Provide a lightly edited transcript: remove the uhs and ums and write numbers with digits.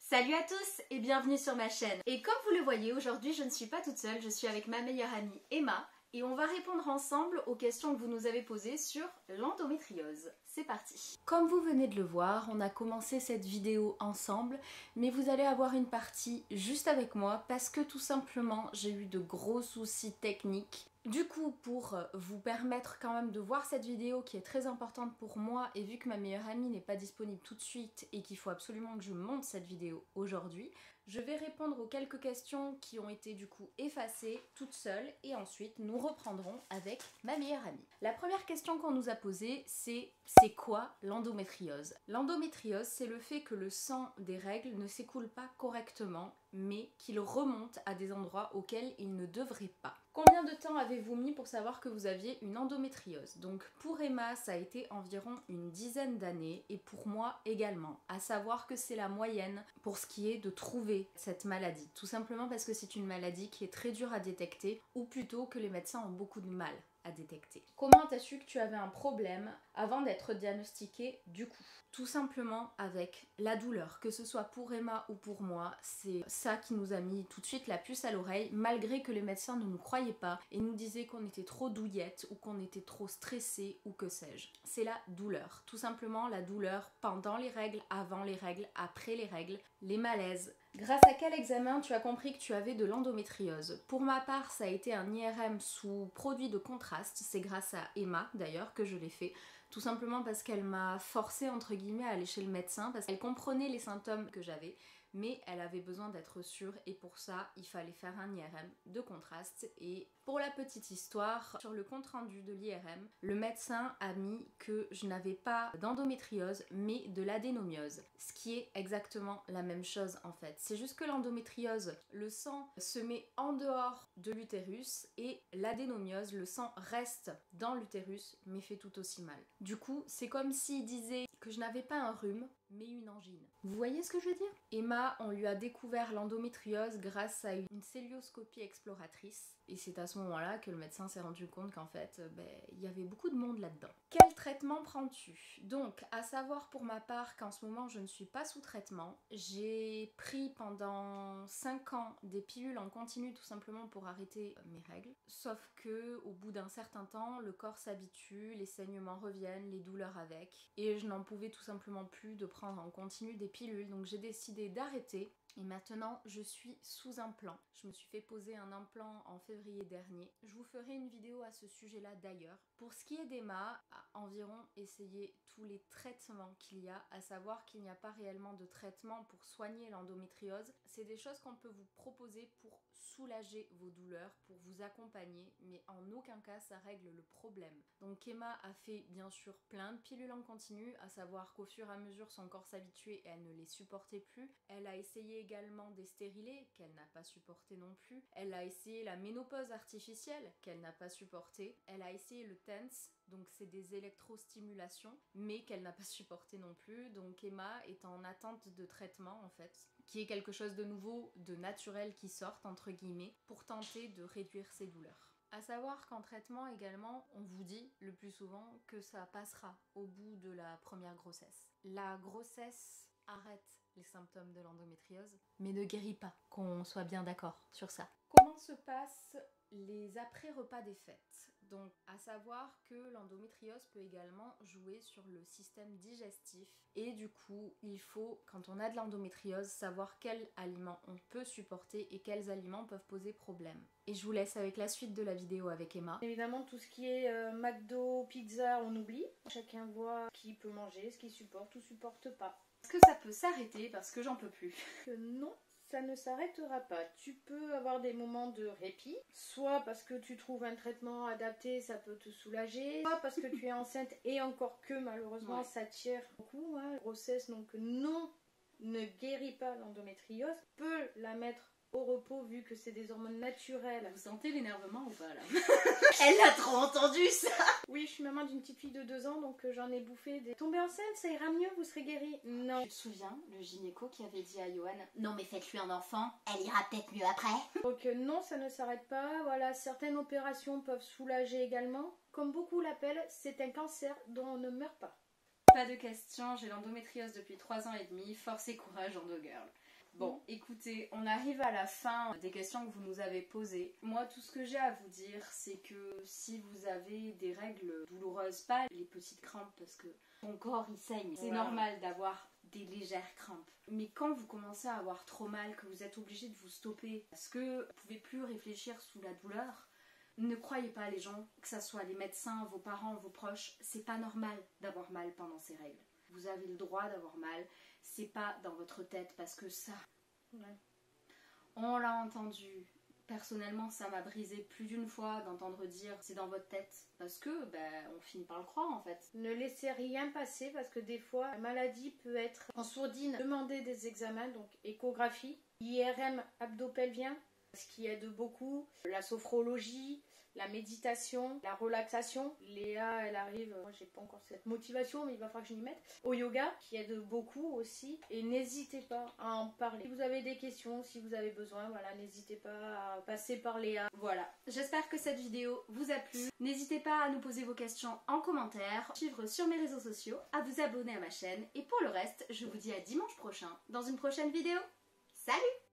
Salut à tous et bienvenue sur ma chaîne. Et comme vous le voyez, aujourd'hui je ne suis pas toute seule, je suis avec ma meilleure amie Emma et on va répondre ensemble aux questions que vous nous avez posées sur l'endométriose. C'est parti. Comme vous venez de le voir, on a commencé cette vidéo ensemble, mais vous allez avoir une partie juste avec moi parce que tout simplement j'ai eu de gros soucis techniques. Du coup, pour vous permettre quand même de voir cette vidéo qui est très importante pour moi et vu que ma meilleure amie n'est pas disponible tout de suite et qu'il faut absolument que je monte cette vidéo aujourd'hui, je vais répondre aux quelques questions qui ont été du coup effacées toute seule et ensuite nous reprendrons avec ma meilleure amie. La première question qu'on nous a posée, c'est quoi l'endométriose? L'endométriose, c'est le fait que le sang des règles ne s'écoule pas correctement mais qu'il remonte à des endroits auxquels il ne devrait pas. Combien de temps avez-vous mis pour savoir que vous aviez une endométriose? Donc pour Emma, ça a été environ une dizaine d'années et pour moi également. À savoir que c'est la moyenne pour ce qui est de trouver cette maladie. Tout simplement parce que c'est une maladie qui est très dure à détecter ou plutôt que les médecins ont beaucoup de mal à détecter. Comment t'as su que tu avais un problème avant d'être diagnostiquée du coup? Tout simplement avec la douleur, que ce soit pour Emma ou pour moi, c'est ça qui nous a mis tout de suite la puce à l'oreille, malgré que les médecins ne nous croyaient pas et nous disaient qu'on était trop douillette ou qu'on était trop stressé ou que sais-je. C'est la douleur, tout simplement la douleur pendant les règles, avant les règles, après les règles, les malaises. Grâce à quel examen tu as compris que tu avais de l'endométriose? Pour ma part, ça a été un IRM sous produit de contraste, c'est grâce à Emma d'ailleurs que je l'ai fait. Tout simplement parce qu'elle m'a forcé entre guillemets à aller chez le médecin parce qu'elle comprenait les symptômes que j'avais mais elle avait besoin d'être sûre et pour ça il fallait faire un IRM de contraste. Et pour la petite histoire, sur le compte rendu de l'IRM, le médecin a mis que je n'avais pas d'endométriose mais de l'adénomiose, ce qui est exactement la même chose en fait. C'est juste que l'endométriose, le sang se met en dehors de l'utérus et l'adénomiose, le sang reste dans l'utérus mais fait tout aussi mal. Du coup, c'est comme s'il disait que je n'avais pas un rhume mais une angine. Vous voyez ce que je veux dire? Emma, on lui a découvert l'endométriose grâce à une célioscopie exploratrice et c'est à ce moment-là que le médecin s'est rendu compte qu'en fait, il y avait beaucoup de monde là-dedans. Quel traitement prends-tu? Donc, à savoir pour ma part qu'en ce moment je ne suis pas sous traitement. J'ai pris pendant 5 ans des pilules en continu tout simplement pour arrêter mes règles. Sauf que au bout d'un certain temps, le corps s'habitue, les saignements reviennent, les douleurs avec. Et je n'en pouvais tout simplement plus de prendre en continu des pilules. Donc j'ai décidé d'arrêter. Et maintenant, je suis sous implant. Je me suis fait poser un implant en février dernier. Je vous ferai une vidéo à ce sujet-là d'ailleurs. Pour ce qui est d'Emma, à environ essayer tous les traitements qu'il y a, à savoir qu'il n'y a pas réellement de traitement pour soigner l'endométriose. C'est des choses qu'on peut vous proposer pour soulager vos douleurs, pour vous accompagner, mais en aucun cas ça règle le problème. Donc Emma a fait bien sûr plein de pilules en continu, à savoir qu'au fur et à mesure son corps s'habituait et elle ne les supportait plus. Elle a essayé également des stérilés qu'elle n'a pas supporté non plus. Elle a essayé la ménopause artificielle qu'elle n'a pas supporté. Elle a essayé le TENS, donc c'est des électrostimulations, mais qu'elle n'a pas supporté non plus. Donc Emma est en attente de traitement en fait, qui est quelque chose de nouveau, de naturel qui sort entre guillemets, pour tenter de réduire ses douleurs. À savoir qu'en traitement également, on vous dit le plus souvent que ça passera au bout de la première grossesse. La grossesse arrête les symptômes de l'endométriose, mais ne guérit pas, qu'on soit bien d'accord sur ça. Comment se passent les après-repas des fêtes? Donc, à savoir que l'endométriose peut également jouer sur le système digestif et du coup, il faut, quand on a de l'endométriose, savoir quels aliments on peut supporter et quels aliments peuvent poser problème. Et je vous laisse avec la suite de la vidéo avec Emma. Évidemment, tout ce qui est McDo, pizza, on oublie. Chacun voit ce qu'il peut manger, ce qu'il supporte ou supporte pas. Est-ce que ça peut s'arrêter parce que j'en peux plus? Non, ça ne s'arrêtera pas. Tu peux avoir des moments de répit, soit parce que tu trouves un traitement adapté, ça peut te soulager, soit parce que tu es enceinte et encore que malheureusement ça tire beaucoup, grossesse, donc non, ne guérit pas l'endométriose, peut la mettre au repos vu que c'est des hormones naturelles. Vous sentez l'énervement ou pas là? Elle a trop entendu ça! Oui, je suis maman d'une petite fille de 2 ans, donc j'en ai bouffé des... Tombez enceinte, ça ira mieux, vous serez guérie. Non. Tu te souviens, le gynéco qui avait dit à Johan, non mais faites-lui un enfant, elle ira peut-être mieux après. Donc non, ça ne s'arrête pas. Voilà, certaines opérations peuvent soulager également. Comme beaucoup l'appellent, c'est un cancer dont on ne meurt pas. Pas de question, j'ai l'endométriose depuis 3 ans et demi, force et courage Endo Girl. Bon, écoutez, on arrive à la fin des questions que vous nous avez posées. Moi, tout ce que j'ai à vous dire, c'est que si vous avez des règles douloureuses, pas les petites crampes, parce que ton corps il saigne, c'est normal d'avoir des légères crampes. Mais quand vous commencez à avoir trop mal, que vous êtes obligé de vous stopper, parce que vous ne pouvez plus réfléchir sous la douleur, ne croyez pas les gens, que ce soit les médecins, vos parents, vos proches, c'est pas normal d'avoir mal pendant ces règles. Vous avez le droit d'avoir mal, c'est pas dans votre tête parce que ça, on l'a entendu. Personnellement, ça m'a brisé plus d'une fois d'entendre dire c'est dans votre tête parce que on finit par le croire en fait. Ne laissez rien passer parce que des fois la maladie peut être en sourdine. Demandez des examens, donc échographie, IRM abdo-pelvien, ce qui aide beaucoup, la sophrologie, la méditation, la relaxation. Léa, elle arrive, moi j'ai pas encore cette motivation, mais il va falloir que je m'y mette. Au yoga, qui aide beaucoup aussi. Et n'hésitez pas à en parler. Si vous avez des questions, si vous avez besoin, voilà, n'hésitez pas à passer par Léa. Voilà, j'espère que cette vidéo vous a plu. N'hésitez pas à nous poser vos questions en commentaire, à suivre sur mes réseaux sociaux, à vous abonner à ma chaîne. Et pour le reste, je vous dis à dimanche prochain dans une prochaine vidéo. Salut!